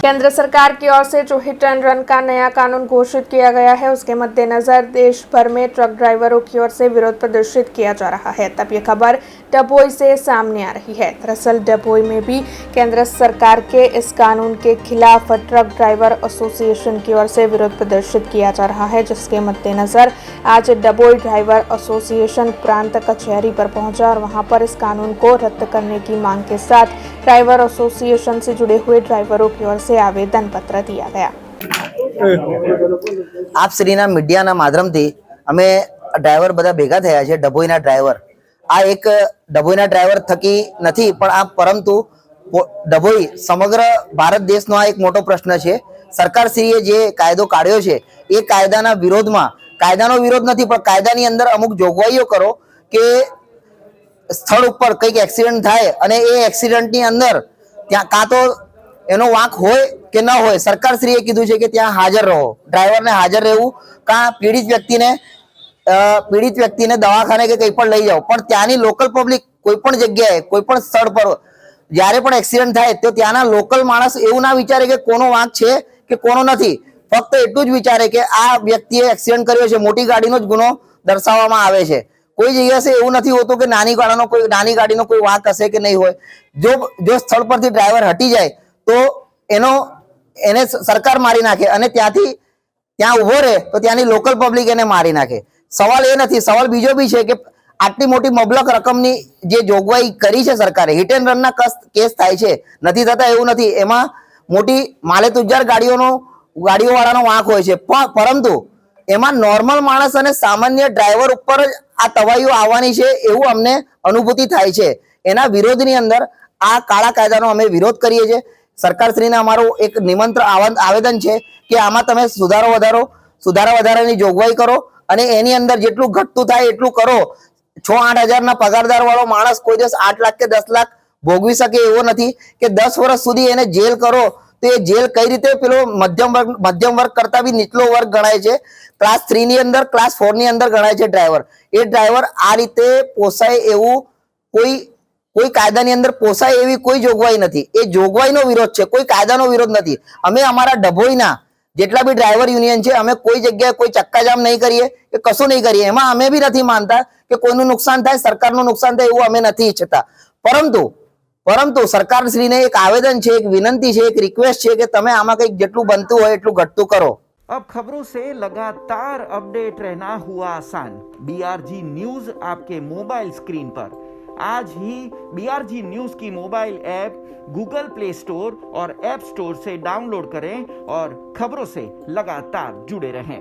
केंद्र सरकार की ओर से जो हिट एंड रन का नया कानून घोषित किया गया है, उसके मद्देनजर देश भर में ट्रक ड्राइवरों की ओर से विरोध प्रदर्शित किया जा रहा है। तब ये खबर डभोई से सामने आ रही है। दरअसल डभोई में भी केंद्र सरकार के इस कानून के खिलाफ ट्रक ड्राइवर एसोसिएशन की ओर से विरोध प्रदर्शित किया जा रहा है, जिसके मद्देनजर आज डभोई ड्राइवर एसोसिएशन प्रांत कचहरी पर पहुंचा और वहां पर इस कानून को रद्द करने की मांग के साथ ड्राइवर एसोसिएशन से जुड़े हुए ड्राइवरों की ओर से आवेदन पत्र दिया गया। आप श्रीना मीडियाना माध्यमથી અમે ડ્રાઈવર બધા ભેગા થયા છે। ડભોઈના ડ્રાઈવર આ એક ડભોઈના ડ્રાઈવર થકી નથી, પણ આ પરંતુ ડભોઈ સમગ્ર ભારત દેશનો આ એક મોટો પ્રશ્ન છે। સરકારશ્રીએ જે કાયદો કાઢ્યો છે એ કાયદાના વિરોધમાં, કાયદાનો વિરોધ નથી પણ કાયદાની અંદર અમુક જોગવાઈઓ કરો કે સ્થળ ઉપર કંઈક એક્સિડન્ટ થાય અને એ એક્સિડન્ટની અંદર ત્યાં કાં તો એનો વાંક હોય કે ન હોય, સરકારશ્રીએ કીધું છે કે ત્યાં હાજર રહો, ડ્રાઈવરને હાજર રહેવું, કાં પીડિત વ્યક્તિને દવાખાને કે કંઈ પણ લઈ જાઓ, પણ ત્યાંની લોકલ પબ્લિક કોઈ પણ જગ્યાએ કોઈ પણ સ્થળ પર જ્યારે પણ એક્સિડન્ટ થાય તો ત્યાંના લોકલ માણસ એવું ના વિચારે કે કોનો વાંક છે કે કોનો નથી, ફક્ત એટલું જ વિચારે કે આ વ્યક્તિએ એક્સિડન્ટ કર્યો છે, મોટી ગાડીનો જ ગુનો દર્શાવવામાં આવે છે। કોઈ જગ્યાએ એવું નથી હોતું કે નાની ગાડીનો કોઈ વાંક હશે કે નહીં હોય। જો સ્થળ પરથી ડ્રાઈવર હટી જાય તો એને સરકાર મારી નાખે અને ત્યાં ઉભો રહે તો ત્યાંની લોકલ પબ્લિક એને મારી નાખે। સવાલ એ નથી, સવાલ બીજો બી છે કે આટલી મોટી મબલક રકમની જે જોગવાઈ કરી છે સરકારે, હિટ એન્ડ રનના કેસ થાય છે, નથી થતા એવું નથી, એમાં મોટી માલેતુજાર ગાડીઓવાળાનો વાંક હોય છે, પરંતુ એમાં નોર્મલ માણસ અને સામાન્ય ડ્રાઈવર ઉપર જ આ તવાઈઓ આવવાની છે એવું અમને અનુભૂતિ થાય છે। એના વિરોધની અંદર આ કાળા કાયદાનો અમે વિરોધ કરીએ છીએ। સરકારશ્રીને અમારું એક આવેદન છે કે આમાં તમે સુધારા વધારાની જોગવાઈ કરો અને એની અંદર જેટલું ઘટતું થાય એટલું કરો। 6-8 હજારના પગારદાર વાળો માણસ કોઈ દિવસ 8 લાખ કે 10 લાખ ભોગવી શકે એવો નથી કે 10 વર્ષ સુધી એને જેલ કરો તો એ જેલ કઈ રીતે પેલો મધ્યમ વર્ગ કરતા બી નીચલો વર્ગ ગણાય છે। ક્લાસ 3 ની અંદર, ક્લાસ 4 ની અંદર ગણાય છે ડ્રાઈવર। એ ડ્રાઈવર આ રીતે પોસાય એવું કોઈ કાયદાની અંદર પોસાય એવી કોઈ જોગવાઈ નથી। એ જોગવાઈનો વિરોધ છે, કોઈ કાયદાનો વિરોધ નથી। અમે અમારા ડભોઈના જેટલા બી ડ્રાઈવર યુનિયન છે, અમે કોઈ જગ્યાએ કોઈ ચક્કાજામ નહીં કરીએ કે કશું નહીં કરીએ, એમાં અમે બી નથી માનતા કે કોઈનું નુકસાન થાય, સરકારનું નુકસાન થાય એવું અમે નથી ઈચ્છતા। પરંતુ સરકારશ્રીને એક આવેદન છે, એક વિનંતી છે, એક રિક્વેસ્ટ છે કે તમે આમાં કંઈક જેટલું બનતું હોય એટલું ઘટતું કરો। अब खबरों से लगातार अपडेट रहना हुआ आसान। BRG न्यूज आपके मोबाइल स्क्रीन पर आज ही BRG न्यूज की mobile app Google play store और ऐप स्टोर से डाउनलोड करें और खबरों से लगातार जुड़े रहें।